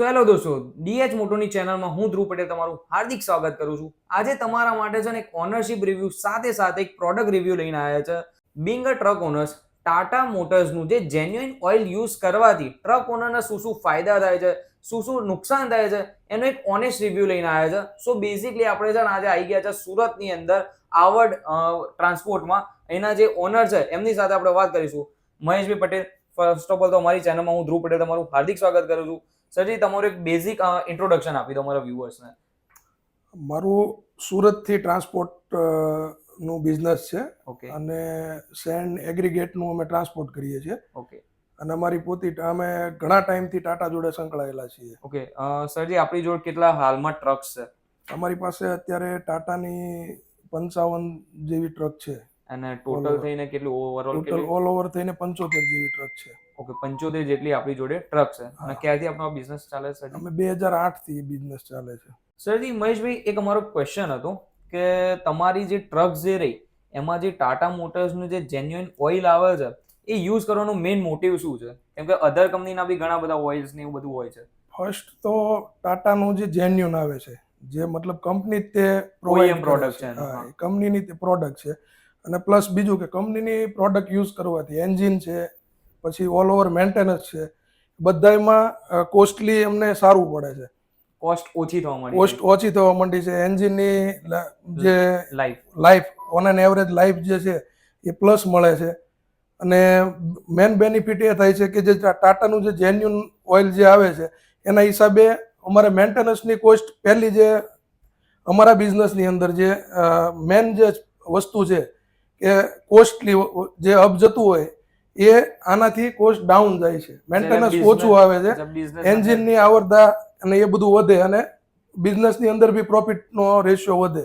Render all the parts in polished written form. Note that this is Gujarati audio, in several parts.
હેલો દોસ્તો, ડીએચ મોટોની ચેનલમાં હું ધ્રુવ પટેલ તમારું હાર્દિક સ્વાગત કરું છું. આજે તમારા માટે છે ને એક ઓનરશિપ રિવ્યુ સાથે સાથે એક પ્રોડક્ટ રિવ્યુ લઈને આવ્યા છે. Being a truck owners, Tata મોટર્સનું જે જેન્યુઇન ઓઇલ યુઝ કરવાથી ટ્રક ઓનરને શું શું ફાયદા થાય છે, શું શું નુકસાન થાય છે, એનો એક ઓનેસ્ટ રિવ્યુ લઈને આવ્યા છે. સો બેઝિકલી આપણે છે ને આજે આવી ગયા છે સુરતની અંદર આવડ ટ્રાન્સપોર્ટમાં. એના જે ઓનર છે એમની સાથે આપણે વાત કરીશું. મહેશભાઈ પટેલ, ફર્સ્ટ ઓફ ઓલ તો અમારી ચેનલમાં હું ધ્રુવ પટેલ તમારું હાર્દિક સ્વાગત કરું છું. સરજી, તમારું એક બેઝિક ઇન્ટ્રોડક્શન આપી દો અમારા વ્યુઅર્સને. મારું સુરતથી ટ્રાન્સપોર્ટ નું બિઝનેસ છે. ઓકે અને સેન્ડ એગ્રીગેટનું અમે ટ્રાન્સપોર્ટ કરીએ છીએ. ઓકે અને અમારી અમે ઘણા ટાઈમથી ટાટા જોડે સંકળાયેલા છીએ. ઓકે સરજી, આપણી જોડે કેટલા હાલમાં ટ્રક્સ છે? અમારી પાસે અત્યારે ટાટાની 55 જેવી ટ્રક છે. અને ટોટલ થઈને કેટલું ઓવરઓલ ટોટલ ઓલ ઓવર થઈને 75 જેવી ટ્રક છે. ઓકે, 75 જેટલી આપણી જોડે ટ્રક છે. અને ક્યારથી આપણો બિઝનેસ ચાલે છે? અમે 2008 થી બિઝનેસ ચાલે છે. સરજી, મહેશભાઈ, એક અમારો ક્વેશ્ચન હતો કે તમારી જે ટ્રક્સ જે રહી એમાં જે ટાટા મોટર્સનું જે જેન્યુઇન ઓઇલ આવે છે એ યુઝ કરવાનો મેઇન મોટિવ શું છે? કેમ કે અધર કંપનીના બી ઘણા બધા ઓઇલ્સ ને એવું બધું હોય છે. ફર્સ્ટ તો ટાટાનું જે જેન્યુન આવે છે, જે મતલબ કંપની તે OEM પ્રોડક્ટ છે. હા, કંપનીની તે પ્રોડક્ટ છે. અને પ્લસ બીજું કે કંપનીની પ્રોડક્ટ યુઝ કરવાથી એન્જિન છે, પછી ઓલ ઓવર મેન્ટેનન્સ છે, બધામાં કોસ્ટલી અમને સારું પડે છે. કોસ્ટ ઓછી થવા માંડી. કોસ્ટ ઓછી થવા માંડી છે. એન્જિનની જે life on an average life જે છે એ પ્લસ મળે છે. અને મેન બેનિફિટ એ થાય છે કે જે ટાટાનું જે જેન્યુન ઓઇલ જે આવે છે એના હિસાબે અમારે મેન્ટેનન્સની કોસ્ટ પહેલી જે અમારા બિઝનેસની અંદર જે મેન જે વસ્તુ છે કે કોસ્ટલી જે અપ જતું હોય એ આનાથી કોસ્ટ ડાઉન જાય છે. મેન્ટેનન્સ ઓછું આવે છે, એન્જિનની આવરદા અને એ બધું વધે, અને બિઝનેસની અંદર બી પ્રોફિટનો રેશિયો વધે.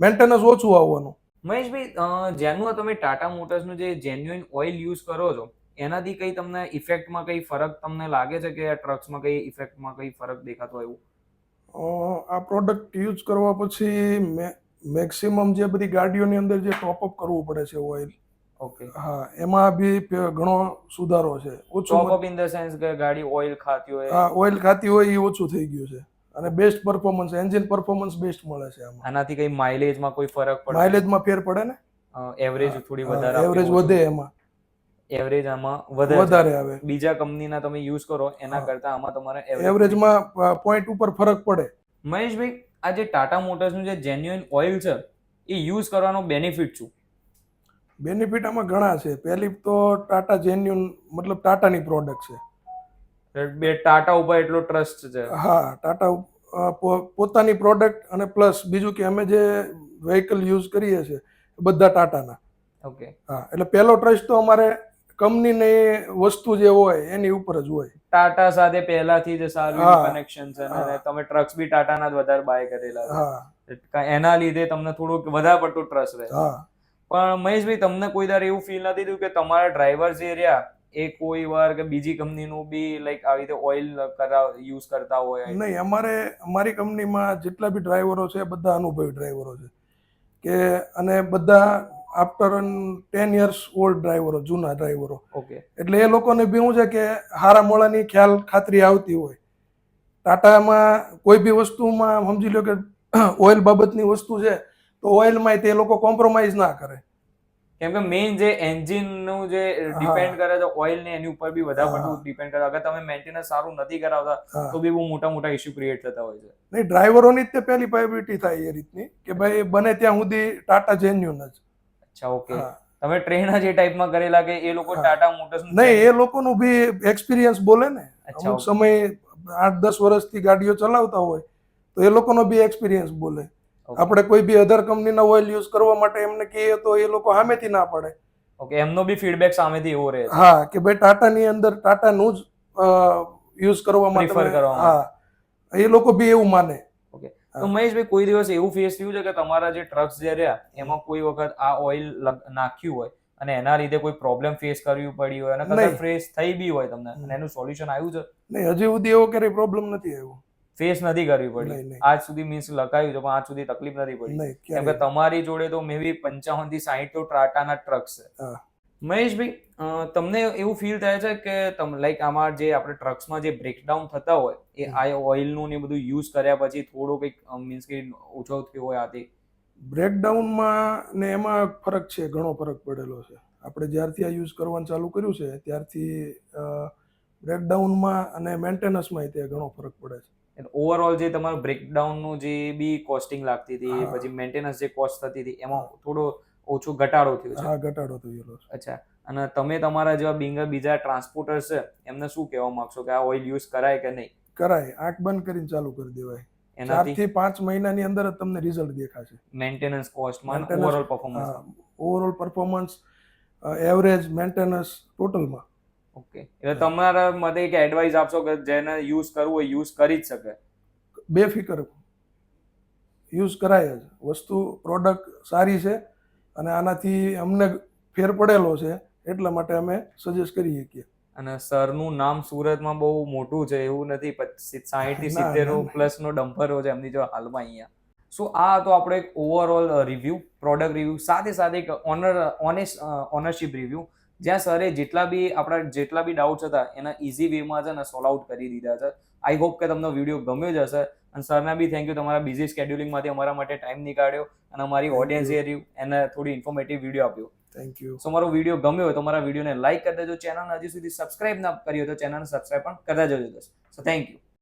મેન્ટેનન્સ ઓછું આવવાનું. મહેશભાઈ, જેનું તમે ટાટા મોટર્સનું જે જેન્યુઇન ઓઇલ યુઝ કરો છો એનાથી કઈ તમને ઇફેક્ટમાં કઈ ફરક તમને લાગે છે કે ટ્રક્સમાં કઈ ઇફેક્ટમાં કઈ ફરક દેખાતો એવું? આ પ્રોડક્ટ યુઝ કરવા પછી મેક્સિમમ જે બધી ગાડીઓની અંદર જે ટોપઅપ કરવું પડે છે ઓઇલ, ઓકે, હા, એમાં બી ઘણો સુધારો છે. ટોપઅપ ઇન ધ સેન્સ કે ગાડી ઓઇલ ખાતી હોય. હા, ઓઇલ ખાતી હોય એ ઓછું થઈ ગયું છે. અને best performance, engine performance best મળે છે આમાં. આનાથી કઈ માઇલેજમાં કોઈ ફરક પડે? માઇલેજમાં ફેર પડે ને. એવરેજ થોડી વધારે, એવરેજ વધે, એમાં એવરેજ આમાં વધારે આવે. બીજા કંપનીના તમે યુઝ કરો એના કરતા આમાં તમારે એવરેજમાં પોઈન્ટ ઉપર ફરક પડે. મહેશભાઈ, આ જે ટાટા મોટર્સનું જે જેન્યુઇન ઓઇલ છે એ યુઝ કરવાનો બેનિફિટ શું? બેનિફિટ આમાં ઘણા છે. પહેલી તો ટાટા જેન્યુન મતલબ ટાટાની પ્રોડક્ટ છે. બે ટાટા ઉપર એટલો ટ્રસ્ટ છે. હા, ટાટા પોતાની પ્રોડક્ટ, અને પ્લસ બીજું કે અમે જે વ્હીકલ યુઝ કરીએ છીએ બધા ટાટાના. ઓકે, હા, એટલે પહેલો ટ્રસ્ટ તો અમારે કંપનીની વસ્તુ જે હોય એની ઉપર જ હોય. ટાટા સાથે પહેલાથી જ સારું કનેક્શન છે અને તમે ટ્રક્સ બી ટાટાના જ વધારે બાય કરેલા છે. એના લીધે તમને થોડુંક વધારે પડતું ટ્રસ્ટ રહે. પણ મહેશભાઈ, તમને કોઈ વાર એવું ફીલ નથી થયું કે તમારા ડ્રાઈવર જે રહ્યા એ કોઈ વાર કે બીજી કંપનીનું બી લાઈક આવી રીતે ઓઇલ યુઝ કરતા હોય? નહીં, અમારી કંપનીમાં જેટલા બી ડ્રાઈવરો છે બધા અનુભવી ડ્રાઈવરો છે કે, અને બધા આફ્ટર 10 years ઓલ્ડ ડ્રાઈવરો, જૂના ડ્રાઈવરો. ઓકે, એટલે એ લોકોને બી શું છે કે હારા મોળાની ખ્યાલ ખાતરી આવતી હોય. ટાટામાં કોઈ બી વસ્તુમાં સમજી લો કે ઓઇલ બાબતની વસ્તુ છે તો ઓઇલમાં તે લોકો કોમ્પ્રોમાઇઝ ના કરે. કેમ કે મેઇન જે એન્જિનનું જે ડિપેન્ડ કરે છે ઓઇલ ને એની ઉપર બી વધારે પડતું ડિપેન્ડ કરે. અગર તમે મેન્ટેનન્સ સારું નથી કરાવતા તો બી બહુ મોટા મોટા ઇશ્યુ ક્રિએટ થતા હોય છે. નહીં, ડ્રાઈવરોની જ તે પહેલી પ્રાયોરિટી થાય એ રીતની કે ભાઈ બને ત્યાં સુધી ટાટા જેન્યુન જ. અચ્છા, ઓકે. તમે ટ્રેન જે ટાઈપમાં કરેલા કે એ લોકો ટાટા મોટર્સ? નહીં, એ લોકોનું બી એક્સપિરિયન્સ બોલે ને. અમુક સમય 8-10 વર્ષથી ગાડીઓ ચલાવતા હોય તો એ લોકોનો બી એક્સપિરિયન્સ બોલે. આપણે કોઈ બી અધર કંપનીના ઓઇલ યુઝ કરવા માટે એમને કહીએ તો એ લોકો સામેથી ના પડે. ઓકે, એમનો બી ફીડબેક સામેથી એવો રહે. હા, કે ભાઈ ટાટાની અંદર ટાટાનું જ યુઝ કરવા માટે. હા, એ લોકો બી એવું માને. ઓકે, તો મહેશભાઈ, કોઈ દિવસ એવું ફેસ થયું છે કે તમારા જે ટ્રક્સ જે રહ્યા એમાં કોઈ વખત આ ઓઇલ નાખ્યું હોય અને એના લીધે કોઈ પ્રોબ્લેમ ફેસ કરવી પડી હોય અને કદાચ ફેસ થઈ બી હોય તમને અને એનું સોલ્યુશન આવ્યું છે? નહીં, હજી સુધી એવો ક્યારેય પ્રોબ્લેમ નથી આવ્યો. ફેસ નથી કરવી પડી આજ સુધી? મીન્સ લખાયું છે પણ આજ સુધી તકલીફ નથી પડી? કેમ કે તમારી જોડે તો મે બી 55 થી 60 તો ટાટાના ટ્રક્સ છે. મહેશભાઈ, તમને એવું ફીલ થાય છે કે તમે લાઈક આમાં જે આપણે ટ્રક્સમાં જે બ્રેકડાઉન થતા હોય એ આ ઓઇલનું ને બધું યુઝ કર્યા પછી થોડો કંઈક મીન્સ કે ઓછો થયો હોય આથી? બ્રેકડાઉનમાં ને એમાં ફરક છે, ઘણો ફરક પડેલો છે. આપણે જ્યારથી આ યુઝ કરવાનું ચાલુ કર્યું છે ત્યારથી બ્રેકડાઉનમાં અને મેન્ટેનન્સમાં તે ઘણો ફરક પડે છે. ઓવરઓલ જે તમારું બ્રેકડાઉનનું જે બી કોસ્ટિંગ લાગતી હતી, હા. પછી મેન્ટેનન્સ જે કોસ્ટ થતી હતી, એમાં થોડો ઓછો ઘટાડો થયો છે. હા, ઘટાડો થયેલો છે. અચ્છા. અને તમે તમારા જેવા બીજા ટ્રાન્સપોર્ટર્સ છે એમને શું કહેવા માંગશો કે આ ઓઇલ યુઝ કરાય કે નહીં? કરાય, આંખ બંધ કરીને ચાલુ કરી દેવાય. એનાથી 4 થી 5 મહિનાની અંદર જ તમને રિઝલ્ટ દેખાશે. મેન્ટેનન્સ કોસ્ટમાં Maintenance, overall performance. Overall performance, average, maintenance ટોટલમાં. ઓકે, એટલે તમારા મતે એક એડવાઇસ આપશો કે જેને યુઝ કરવું હોય યુઝ કરી જ શકે? બેફિકર યુઝ કરાય જ. વસ્તુ પ્રોડક્ટ સારી છે અને આનાથી અમને ફેર પડેલો છે એટલા માટે અમે સજેસ્ટ કરીએ છીએ. અને સરનું નામ સુરતમાં બહુ મોટું છે એવું નથી, 60 થી ના, 70 ના. પ્લસનો ડમ્પરો છે એમની જો હાલમાં અહીંયા. સો આ હતો આપણો એક ઓવરઓલ રિવ્યુ, પ્રોડક્ટ રિવ્યુ, સાથે સાથે એક ઓનરશિપ રિવ્યુ, જ્યાં સરે જેટલા બી ડાઉટ્સ હતા એના ઇઝી વેમાં છે ને સોલ્વ આઉટ કરી દીધા છે. આઈ હોપ કે તમને વિડીયો ગમ્યો જ હશે, અને સરને બી થેન્ક યુ તમારા બિઝી સ્કેડ્યુલિંગમાંથી અમારા માટે ટાઈમ નીકાળ્યો અને અમારી ઓડિયન્સ એ રહ્યું એને થોડી ઇન્ફોર્મેટિવ વિડીયો આપ્યો. Thank you. સો મારો વિડીયો ગમ્યો હોય તો મારા વિડીયોને લાઈક કરી દેજો, ચેનલને હજી સુધી સબસ્ક્રાઇબ ના કરી હોય તો ચેનલને સબસ્ક્રાઇબ પણ કરતા જજો. So thank you.